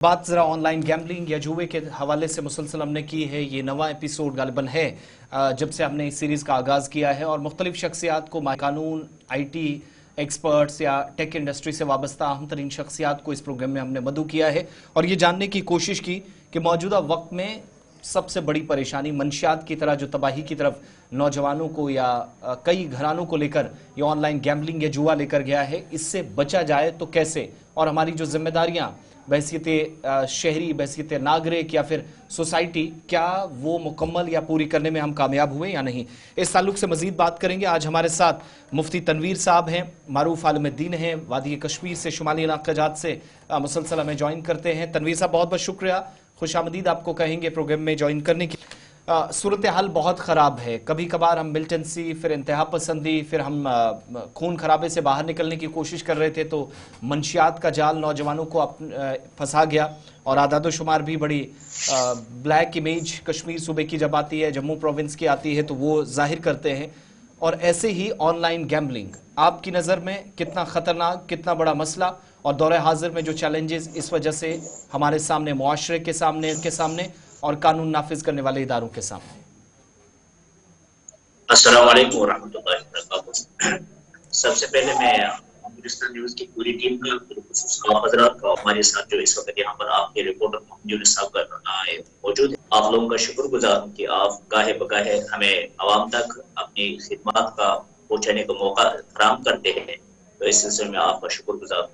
बात जरा online gambling या जुए के हवाले से मुसलसल हमने की है। ये नवा एपिसोड गालिबन है जब से हमने इस सीरीज़ का आगाज़ किया है और मुख्तलिफ शख्सियात को कानून, IT एक्सपर्ट्स या टेक इंडस्ट्री से वाबस्ता अहम तरीन शख्सियात को इस प्रोग्राम में हमने मदऊ किया है और ये जानने की कोशिश की कि मौजूदा वक्त में सबसे बड़ी परेशानी मंशियात की तरह जो तबाही की तरफ नौजवानों को या कई घरानों को लेकर ये ऑनलाइन गैम्बलिंग या जुआ लेकर गया है, इससे बचा जाए तो कैसे, और हमारी जो जिम्मेदारियां बहसीत शहरी, बहसीत नागरिक या फिर सोसाइटी, क्या वो मुकम्मल या पूरी करने में हम कामयाब हुए या नहीं। इस ताल्लुक से मजीद बात करेंगे। आज हमारे साथ मुफ्ती तनवीर साहब हैं, मारूफ आलिम दीन हैं, वादी कश्मीर से, शुमाली इलाक़ाजात से मुसलसल हमें ज्वाइन करते हैं। तनवीर साहब बहुत बहुत शुक्रिया, खुशामदीद आपको कहेंगे प्रोग्राम में ज्वाइन करने की। सूरत हाल बहुत ख़राब है, कभी कभार हम मिलिटेंसी, फिर इंतहा पसंदी, फिर हम खून खराबे से बाहर निकलने की कोशिश कर रहे थे तो मंशियात का जाल नौजवानों को फंसा गया और आदाद शुमार भी बड़ी ब्लैक इमेज कश्मीर सूबे की जब आती है, जम्मू प्रोविंस की आती है तो वो जाहिर करते हैं। और ऐसे ही ऑनलाइन गैम्बलिंग आपकी नज़र में कितना ख़तरनाक, कितना बड़ा मसला और दौरे हाजिर में जो चैलेंजेस इस वजह से हमारे सामने, मुआशरे के सामने और कानून नाफिज करने वाले इदारों के सामने। अस्सलाम वालेकुम रहमतुल्लाहि व बरकातुहू। सबसे पहले मैं हिंदुस्तान न्यूज़ की पूरी टीम का, हजरात का, हमारे साथ जो इस वक्त यहाँ पर आपके रिपोर्टर मोहम्मद साहब मौजूद है, आप लोगों का शुक्रगुजार हूँ कि आप गाहे बगाहे हमें आवाम तक अपनी खिदमत का पहुँचाने का मौका फराहम करते हैं, तो इस सिलसिले में आपका शुक्रगुजार हूँ।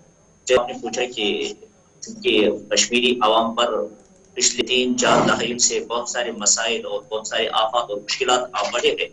जब आपने पूछा कि कश्मीरी आवाम पर पिछले 3-4 दहाइयों से बहुत सारे मसाइल और बहुत सारे आफत और मुश्किलात आ पड़े हैं,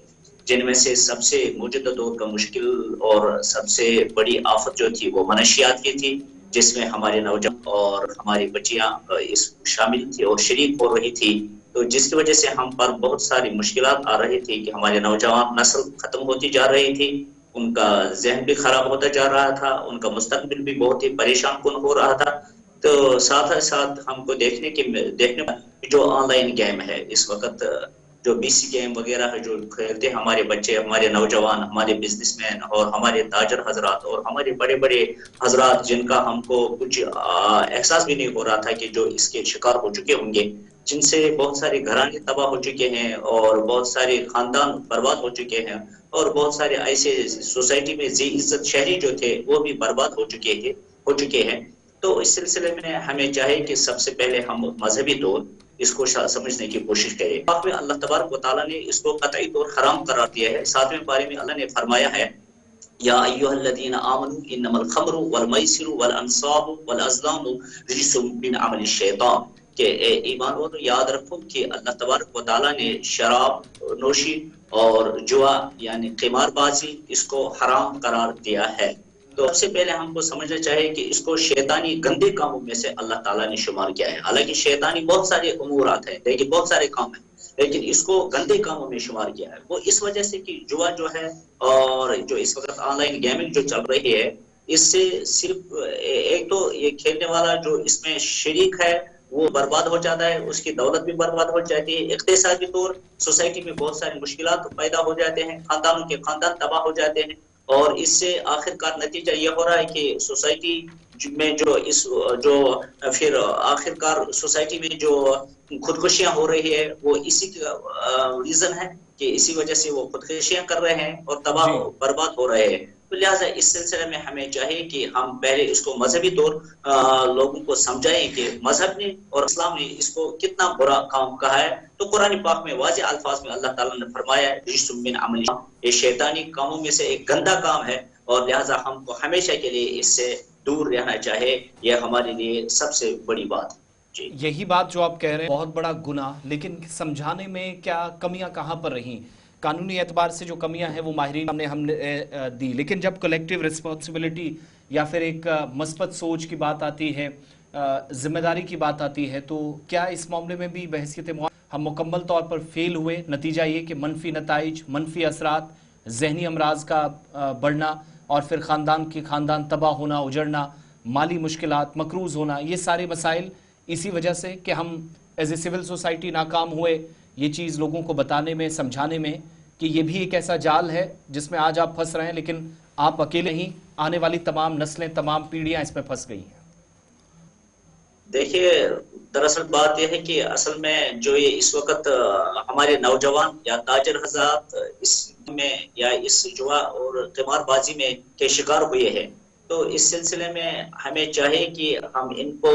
जिनमें से सबसे मौजूदा दौर का मुश्किल और सबसे बड़ी आफत जो थी वो मनशियात की थी, जिसमें हमारे नौजवान और हमारी बच्चियां इस शामिल थी और शरीक हो रही थी। तो जिसकी वजह से हम पर बहुत सारी मुश्किलात आ रही थी कि हमारे नौजवान नस्ल खत्म होती जा रही थी, उनका जहन भी खराब होता जा रहा था, उनका मुस्तकबिल भी बहुत ही परेशान कुन हो रहा था। तो साथ ही साथ हमको देखने जो ऑनलाइन गेम है इस वक्त, जो BC गेम वगैरह है जो खेलते हैं हमारे बच्चे, हमारे नौजवान, हमारे बिजनेसमैन और हमारे ताजर हजरात और हमारे बड़े बड़े हजरात, जिनका हमको कुछ एहसास भी नहीं हो रहा था कि जो इसके शिकार हो चुके होंगे, जिनसे बहुत सारे घराने तबाह हो चुके हैं और बहुत सारे खानदान बर्बाद हो चुके हैं और बहुत सारे ऐसे सोसाइटी में जी इज्जत शहरी जो थे वो भी बर्बाद हो चुके हैं। तो इस सिलसिले में हमें चाहिए कि सबसे पहले हम मजहबी तौर इसको समझने की कोशिश करें। पाक में अल्लाह तबारक व तआला ने इसको कतई तौर हराम करार दिया है। 7वें पारे में अल्लाह ने फरमाया है, या अय्युहल्लज़ीना आमनू इन्नमल खम्रु वल मैसिरु वल अंसाबु वल अज़लामु रिज्सुम मिन अमलि शैतान, के ईमान वालों याद रखो कि अल्लाह तबारक व तआला ने शराब नोशी और जुआ यानी क़िमारबाजी इसको हराम करार दिया है। तो सबसे पहले हमको समझना चाहिए कि इसको शैतानी गंदे कामों में से अल्लाह ताला ने शुमार किया है। हालांकि शैतानी बहुत सारे उमूरात हैं, लेकिन बहुत सारे काम हैं, लेकिन इसको गंदे कामों में शुमार किया है। वो इस वजह से कि जुआ जो है और जो इस वक्त ऑनलाइन गेमिंग जो चल रही है, इससे सिर्फ एक तो ये खेलने वाला जो इसमें शरीक है वो बर्बाद हो जाता है, उसकी दौलत भी बर्बाद हो जाती है, इक़्तिसादी तौर सोसाइटी में बहुत सारी मुश्किलात पैदा हो जाते हैं, खानदानों के खानदान तबाह हो जाते हैं और इससे आखिरकार नतीजा ये हो रहा है कि सोसाइटी में जो फिर आखिरकार सोसाइटी में जो खुदकुशियां हो रही है वो इसी रीजन है कि इसी वजह से वो खुदकुशियां कर रहे हैं और तबाह बर्बाद हो रहे हैं। तो लिहाजा इस सिलसिले में हमें चाहिए कि हम पहले इसको मजहबी तौर लोगों को समझाएं कि मजहब ने और इस्लाम ने इसको कितना बुरा काम कहा है। तो कुरान पाक में वाज़ेह अल्फाज में अल्लाह ताला ने फरमाया है, रिज्सुम मिन अमली, ये शैतानी कामों में से एक गंदा काम है और लिहाजा हमको हमेशा के लिए इससे दूर रहना चाहिए। यह हमारे लिए सबसे बड़ी बात। यही बात जो आप कह रहे हैं बहुत बड़ा गुनाह, लेकिन समझाने में क्या कमियां कहाँ पर रहीं? कानूनी एतबार से जो कमियां हैं वो माहिरीन हमने दी, लेकिन जब कलेक्टिव रिस्पॉन्सिबिलिटी या फिर एक मस्बत सोच की बात आती है, जिम्मेदारी की बात आती है, तो क्या इस मामले में भी बहसीत हम मुकम्मल तौर पर फेल हुए? नतीजा ये कि मनफी नताइज, मनफी असरात, जहनी अमराज का बढ़ना और फिर खानदान तबाह होना, उजड़ना, माली मुश्किलात, मकरूज़ होना, ये सारे मसाइल इसी वजह से कि हम एज ए सिविल सोसाइटी नाकाम हुए ये चीज़ लोगों को बताने में, समझाने में कि ये भी एक ऐसा जाल है जिसमें आज आप फंस रहे हैं, लेकिन आप अकेले ही, आने वाली तमाम नस्लें, तमाम पीढ़ियां इसमें फंस गई हैं। देखिए, दरअसल बात यह है कि असल में जो ये इस वक्त हमारे नौजवान या ताजिर हज़रात इसमें या इस जुआ और क़िमारबाजी में के शिकार हुए हैं, तो इस सिलसिले में हमें चाहिए कि हम इनको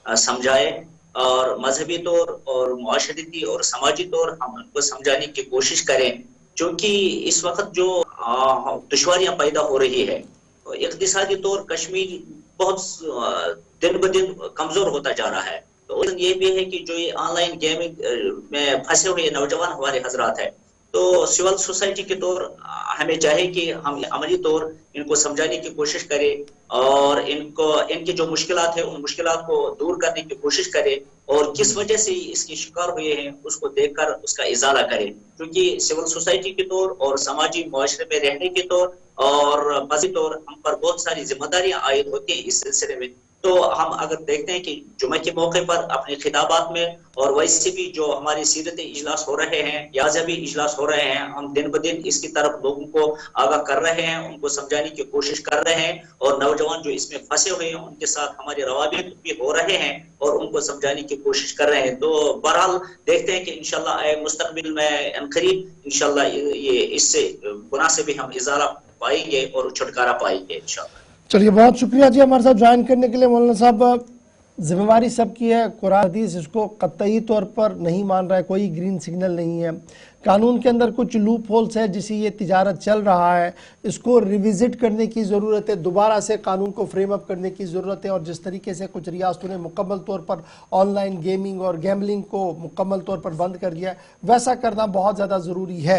समझाएं और मजहबी तौर और मुआशरती और समाजी तौर हम उनको समझाने की कोशिश करें, क्योंकि इस वक्त जो दुश्वारियां पैदा हो रही है, इक़्तिसादी तौर कश्मीर बहुत दिन ब दिन कमजोर होता जा रहा है। तो ये भी है कि जो ये ऑनलाइन गेमिंग में फंसे हुए नौजवान हमारे हजरात है, तो सिविल सोसाइटी के तौर हमें चाहिए कि हम अमली तौर इनको समझाने की कोशिश करें और इनकी जो मुश्किलात है उन मुश्किलात को दूर करने की कोशिश करें और किस वजह से इसके शिकार हुए हैं उसको देखकर उसका इजाला करें, क्योंकि सिविल सोसाइटी के तौर और समाजी मुआशरे में रहने के तौर और मज़ीद तौर हम पर बहुत सारी जिम्मेदारियां आयद होती हैं इस सिलसिले में। तो हम अगर देखते हैं कि जुमे के मौके पर अपने खिताबात में और वैसे भी जो हमारे सीरत इजलास हो रहे हैं या जबी इजलास हो रहे हैं, हम दिन ब दिन इसकी तरफ लोगों को आगाह कर रहे हैं, उनको समझाने की कोशिश कर रहे हैं और नौजवान जो इसमें फंसे हुए हैं उनके साथ हमारे रवाबित भी हो रहे हैं और उनको समझाने की कोशिश कर रहे हैं। तो बहरहाल देखते हैं कि इंशाल्लाह मुस्तकबिल में अनकरीब इंशाल्लाह ये इससे गुनाह से भी हम इजारा पाएंगे और छुटकारा पाएंगे इंशाल्लाह। चलिए, बहुत शुक्रिया जी हमारे साथ ज्वाइन करने के लिए। मौलाना साहब, जिम्मेवारी सबकी है, कुरान हदीस इसको कतई तौर पर नहीं मान रहा है, कोई ग्रीन सिग्नल नहीं है, कानून के अंदर कुछ लूप होल्स है जिससे ये तिजारत चल रहा है, इसको रिविजिट करने की ज़रूरत है, दोबारा से कानून को फ्रेम अप करने की ज़रूरत है और जिस तरीके से कुछ रियासतों ने मुकम्मल तौर पर ऑनलाइन गेमिंग और गैम्बलिंग को मुकम्मल तौर पर बंद कर दिया है, वैसा करना बहुत ज़्यादा ज़रूरी है।